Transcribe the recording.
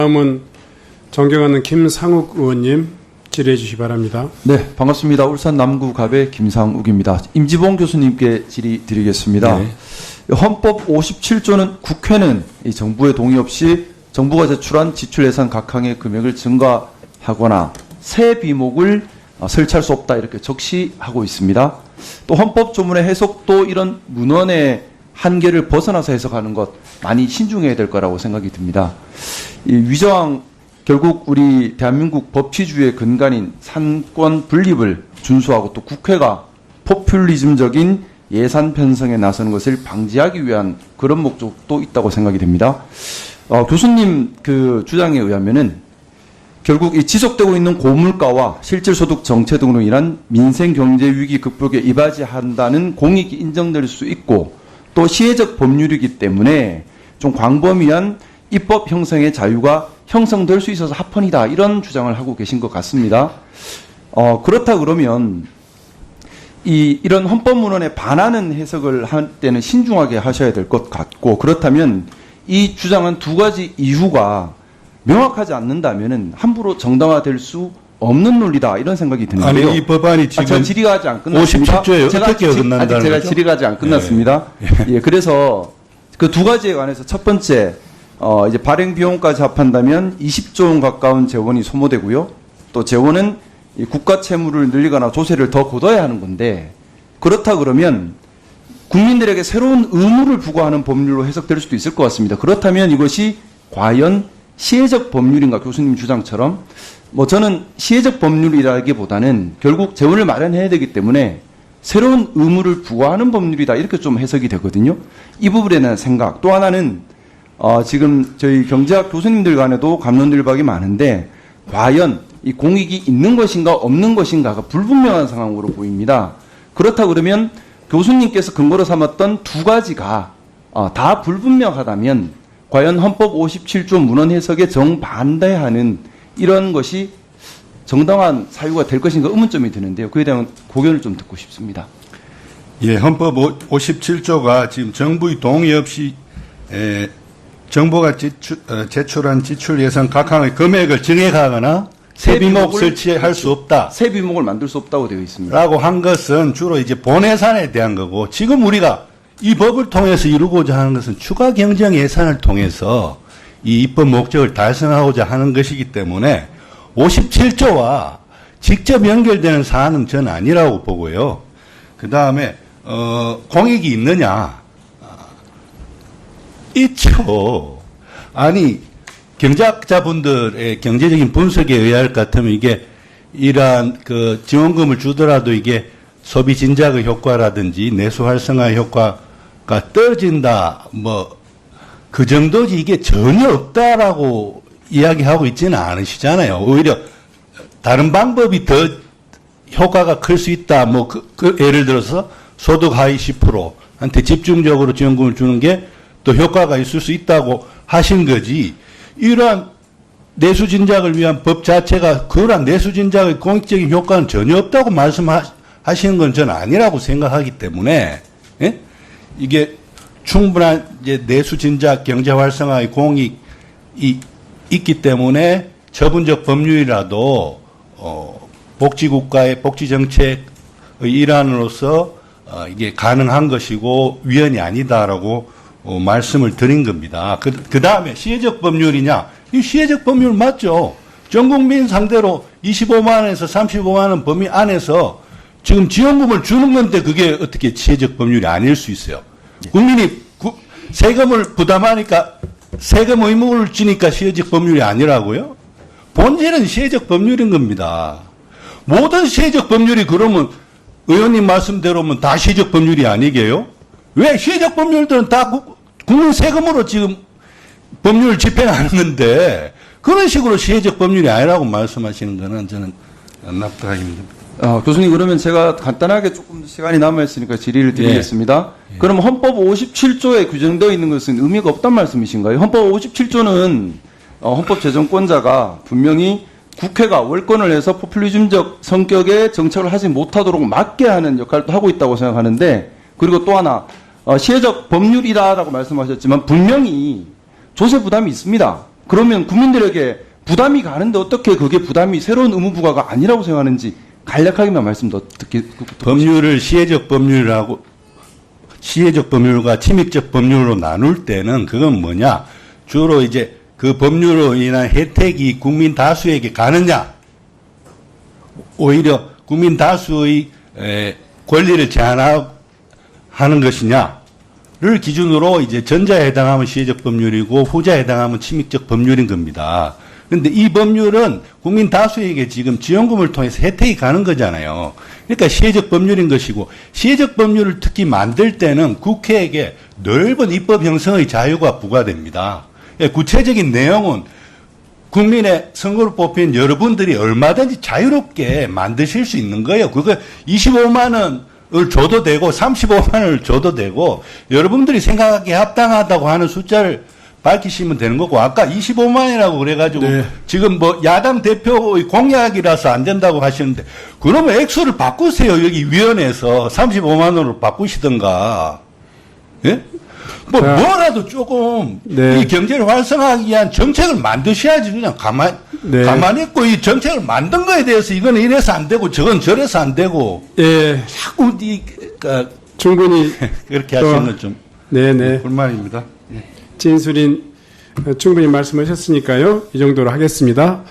다음은 존경하는 김상욱 의원님 질의해 주시기 바랍니다. 네, 반갑습니다. 울산 남구갑의 김상욱입니다. 임지봉 교수님께 질의 드리겠습니다. 네. 헌법 57조는 국회는 이 정부의 동의 없이 정부가 제출한 지출 예산 각항의 금액을 증가하거나 새 비목을 설치할 수 없다 이렇게 적시하고 있습니다. 또 헌법 조문의 해석도 이런 문헌의 한계를 벗어나서 해석하는 것 많이 신중해야 될 거라고 생각이 듭니다. 이 위조항 결국 우리 대한민국 법치주의의 근간인 삼권 분립을 준수하고 또 국회가 포퓰리즘적인 예산 편성에 나서는 것을 방지하기 위한 그런 목적도 있다고 생각이 됩니다. 교수님 그 주장에 의하면은 결국 이 지속되고 있는 고물가와 실질소득 정체 등으로 인한 민생 경제 위기 극복에 이바지한다는 공익이 인정될 수 있고 또 시혜적 법률이기 때문에 좀 광범위한 입법 형성의 자유가 형성될 수 있어서 합헌이다 이런 주장을 하고 계신 것 같습니다. 그렇다 그러면 이런 헌법문헌에 반하는 해석을 할 때는 신중하게 하셔야 될 것 같고 그렇다면 이 주장한 두 가지 이유가 명확하지 않는다면은 함부로 정당화될 수 없는 논리다 이런 생각이 드는데요. 아니 이 법안이 지금 전 질의가 아직 안 끝났습니다. 57조에 어떻게 어긋난다는 제가 거죠? 질의가 아직 안 끝났습니다. 예, 그래서 그 두 가지에 관해서 첫 번째 이제 발행 비용까지 합한다면 20조 원 가까운 재원이 소모되고요. 또 재원은 이 국가 채무를 늘리거나 조세를 더 걷어야 하는 건데 그렇다 그러면 국민들에게 새로운 의무를 부과하는 법률로 해석될 수도 있을 것 같습니다. 그렇다면 이것이 과연 시혜적 법률인가 교수님 주장처럼 저는 시혜적 법률이라기보다는 결국 재원을 마련해야 되기 때문에 새로운 의무를 부과하는 법률이다 이렇게 좀 해석이 되거든요. 이 부분에 대한 생각. 또 하나는 지금 저희 경제학 교수님들 간에도 갑론들박이 많은데 과연 이 공익이 있는 것인가 없는 것인가가 불분명한 상황으로 보입니다. 그렇다 그러면 교수님께서 근거로 삼았던 두 가지가 다 불분명하다면 과연 헌법 57조 문헌 해석에 정반대하는 이런 것이 정당한 사유가 될 것인가 의문점이 드는데요. 그에 대한 고견을 좀 듣고 싶습니다. 예, 헌법 57조가 지금 정부의 동의 없이 정부가 제출한 지출 예산 각항의 금액을 증액하거나 새 비목 설치할 수 없다. 새 비목을 만들 수 없다고 되어 있습니다. 라고 한 것은 주로 이제 본예산에 대한 거고 지금 우리가 이 법을 통해서 이루고자 하는 것은 추가 경정 예산을 통해서 이 입법 목적을 달성하고자 하는 것이기 때문에 57조와 직접 연결되는 사안은 저는 아니라고 보고요. 그 다음에 공익이 있느냐? 있죠. 아니 경제학자분들의 경제적인 분석에 의할 것 같으면 이게 이러한 그 지원금을 주더라도 이게 소비 진작의 효과라든지 내수 활성화 효과가 떨어진다 그 정도지 이게 전혀 없다라고 이야기하고 있지는 않으시잖아요. 오히려 다른 방법이 더 효과가 클 수 있다. 예를 들어서 소득 하위 10%한테 집중적으로 지원금을 주는 게 또 효과가 있을 수 있다고 하신 거지. 이러한 내수 진작을 위한 법 자체가 그러한 내수 진작의 공익적인 효과는 전혀 없다고 말씀하시는 건 저는 아니라고 생각하기 때문에 이게 충분한 이제 내수 진작 경제 활성화의 공익이 있기 때문에 처분적 법률이라도 복지국가의 복지정책의 일환으로서 이게 가능한 것이고 위헌이 아니다라고 말씀을 드린 겁니다. 그 다음에 시혜적 법률이냐? 이 시혜적 법률 맞죠? 전 국민 상대로 25만 원에서 35만 원 범위 안에서 지금 지원금을 주는 건데 그게 어떻게 시혜적 법률이 아닐 수 있어요? 국민이 세금을 부담하니까 세금 의무를 지니까 시혜적 법률이 아니라고요? 본질은 시혜적 법률인 겁니다. 모든 시혜적 법률이 그러면 의원님 말씀대로면 다 시혜적 법률이 아니게요? 왜 시혜적 법률들은 다 국민 세금으로 지금 법률을 집행하는 건데 그런 식으로 시혜적 법률이 아니라고 말씀하시는 거는 저는 납득하기 힘듭니다. 교수님 그러면 제가 간단하게 조금 시간이 남아있으니까 질의를 드리겠습니다. 그럼 헌법 57조에 규정되어 있는 것은 의미가 없단 말씀이신가요? 헌법 57조는 헌법재정권자가 분명히 국회가 월권을 해서 포퓰리즘적 성격의 정책을 하지 못하도록 막게 하는 역할도 하고 있다고 생각하는데 그리고 또 하나 시혜적 법률이다라고 말씀하셨지만 분명히 조세 부담이 있습니다. 그러면 국민들에게 부담이 가는데 어떻게 그게 부담이 새로운 의무 부과가 아니라고 생각하는지 간략하게만 말씀 더 듣기. 법률을 시혜적 법률과 침입적 법률로 나눌 때는 그건 뭐냐? 주로 이제 그 법률로 인한 혜택이 국민 다수에게 가느냐? 오히려 국민 다수의 권리를 제한하는 것이냐를 기준으로 이제 전자에 해당하면 시혜적 법률이고 후자에 해당하면 침입적 법률인 겁니다. 그런데 이 법률은 국민 다수에게 지금 지원금을 통해서 혜택이 가는 거잖아요. 그러니까 시혜적 법률인 것이고, 시혜적 법률을 특히 만들 때는 국회에게 넓은 입법 형성의 자유가 부과됩니다. 구체적인 내용은 국민의 선거로 뽑힌 여러분들이 얼마든지 자유롭게 만드실 수 있는 거예요. 그거 25만 원을 줘도 되고 35만 원을 줘도 되고 여러분들이 생각하기에 합당하다고 하는 숫자를 밝히시면 되는 거고, 아까 25만이라고 그래가지고 네. 지금 뭐 야당 대표의 공약이라서 안 된다고 하시는데, 그러면 액수를 바꾸세요. 여기 위원회에서 35만 원으로 바꾸시던가. 예? 뭐 자, 뭐라도 조금 네. 이 경제를 활성화하기 위한 정책을 만드셔야지. 그냥 네. 가만히 있고 이 정책을 만든 거에 대해서 이거는 이래서 안 되고 저건 저래서 안 되고 예, 자꾸 충분히 그렇게 하시는 건 좀 네네 불만입니다. 진술인 충분히 말씀하셨으니까요. 이 정도로 하겠습니다.